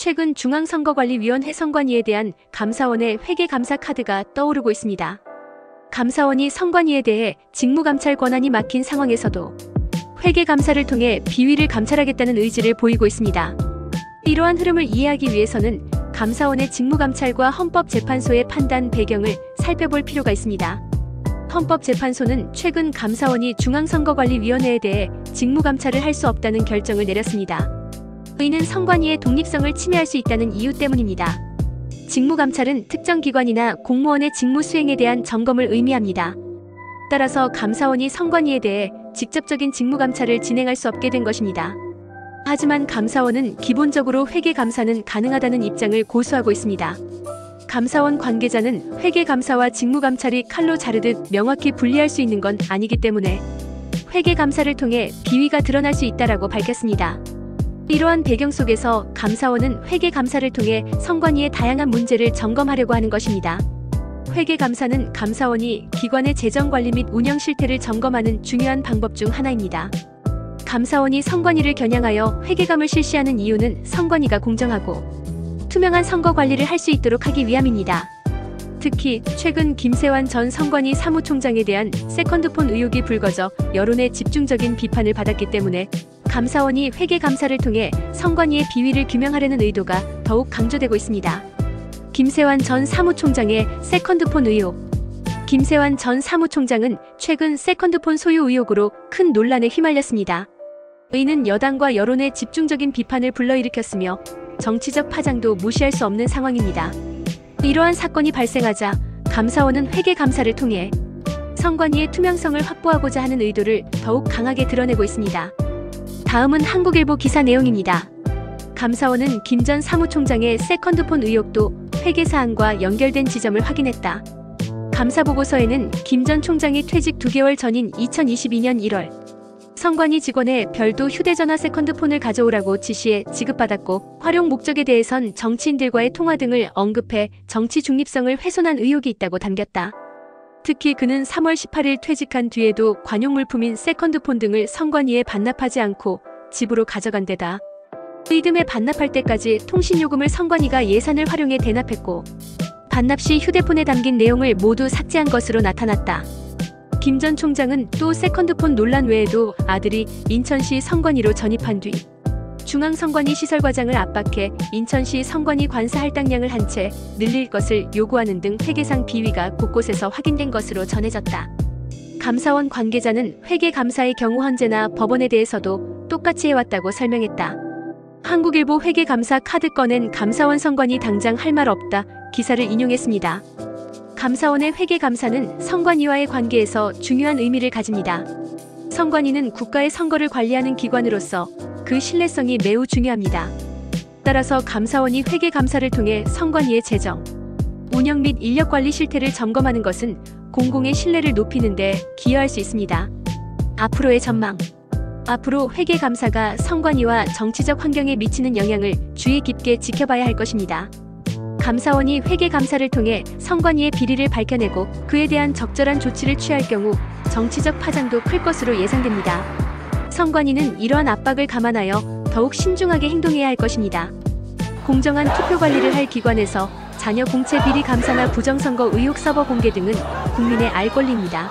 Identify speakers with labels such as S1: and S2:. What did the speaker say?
S1: 최근 중앙선거관리위원회 선관위에 대한 감사원의 회계감사 카드가 떠오르고 있습니다. 감사원이 선관위에 대해 직무감찰 권한이 막힌 상황에서도 회계감사를 통해 비위를 감찰하겠다는 의지를 보이고 있습니다. 이러한 흐름을 이해하기 위해서는 감사원의 직무감찰과 헌법재판소의 판단 배경을 살펴볼 필요가 있습니다. 헌법재판소는 최근 감사원이 중앙선거관리위원회에 대해 직무감찰을 할 수 없다는 결정을 내렸습니다. 이는 선관위의 독립성을 침해할 수 있다는 이유 때문입니다. 직무감찰은 특정 기관이나 공무원의 직무 수행에 대한 점검을 의미합니다. 따라서 감사원이 선관위에 대해 직접적인 직무감찰을 진행할 수 없게 된 것입니다. 하지만 감사원은 기본적으로 회계감사는 가능하다는 입장을 고수하고 있습니다. 감사원 관계자는 회계감사와 직무감찰이 칼로 자르듯 명확히 분리할 수 있는 건 아니기 때문에 회계감사를 통해 비위가 드러날 수 있다라고 밝혔습니다. 이러한 배경 속에서 감사원은 회계감사를 통해 선관위의 다양한 문제를 점검하려고 하는 것입니다. 회계감사는 감사원이 기관의 재정관리 및 운영 실태를 점검하는 중요한 방법 중 하나입니다. 감사원이 선관위를 겨냥하여 회계감을 실시하는 이유는 선관위가 공정하고 투명한 선거 관리를 할 수 있도록 하기 위함입니다. 특히 최근 김세환 전 선관위 사무총장에 대한 세컨드폰 의혹이 불거져 여론의 집중적인 비판을 받았기 때문에 감사원이 회계감사를 통해 선관위의 비위를 규명하려는 의도가 더욱 강조되고 있습니다. 김세환 전 사무총장의 세컨드폰 의혹. 김세환 전 사무총장은 최근 세컨드폰 소유 의혹으로 큰 논란에 휘말렸습니다. 이는 여당과 여론의 집중적인 비판을 불러일으켰으며 정치적 파장도 무시할 수 없는 상황입니다. 이러한 사건이 발생하자 감사원은 회계감사를 통해 선관위의 투명성을 확보하고자 하는 의도를 더욱 강하게 드러내고 있습니다. 다음은 한국일보 기사 내용입니다. 감사원은 김 전 사무총장의 세컨드폰 의혹도 회계사항과 연결된 지점을 확인했다. 감사보고서에는 김 전 총장이 퇴직 2개월 전인 2022년 1월 선관위 직원의 별도 휴대전화 세컨드폰을 가져오라고 지시해 지급받았고 활용 목적에 대해선 정치인들과의 통화 등을 언급해 정치 중립성을 훼손한 의혹이 있다고 담겼다. 특히 그는 3월 18일 퇴직한 뒤에도 관용물품인 세컨드폰 등을 선관위에 반납하지 않고 집으로 가져간 데다 이듬해 반납할 때까지 통신요금을 선관위가 예산을 활용해 대납했고 반납 시 휴대폰에 담긴 내용을 모두 삭제한 것으로 나타났다. 김 전 총장은 또 세컨드폰 논란 외에도 아들이 인천시 선관위로 전입한 뒤 중앙선관위 시설과장을 압박해 인천시 선관위 관사 할당량을 한 채 늘릴 것을 요구하는 등 회계상 비위가 곳곳에서 확인된 것으로 전해졌다. 감사원 관계자는 회계감사의 경우 헌재나 법원에 대해서도 똑같이 해왔다고 설명했다. 한국일보 회계감사 카드 꺼낸 감사원 선관위 당장 할 말 없다 기사를 인용했습니다. 감사원의 회계감사는 선관위와의 관계에서 중요한 의미를 가집니다. 선관위는 국가의 선거를 관리하는 기관으로서 그 신뢰성이 매우 중요합니다. 따라서 감사원이 회계감사를 통해 선관위의 재정, 운영 및 인력관리 실태를 점검하는 것은 공공의 신뢰를 높이는 데 기여할 수 있습니다. 앞으로의 전망. 앞으로 회계감사가 선관위와 정치적 환경에 미치는 영향을 주의 깊게 지켜봐야 할 것입니다. 감사원이 회계감사를 통해 선관위의 비리를 밝혀내고 그에 대한 적절한 조치를 취할 경우 정치적 파장도 클 것으로 예상됩니다. 선관위는 이러한 압박을 감안하여 더욱 신중하게 행동해야 할 것입니다. 공정한 투표 관리를 할 기관에서 자녀 공채 비리 감사나 부정선거 의혹 서버 공개 등은 국민의 알 권리입니다.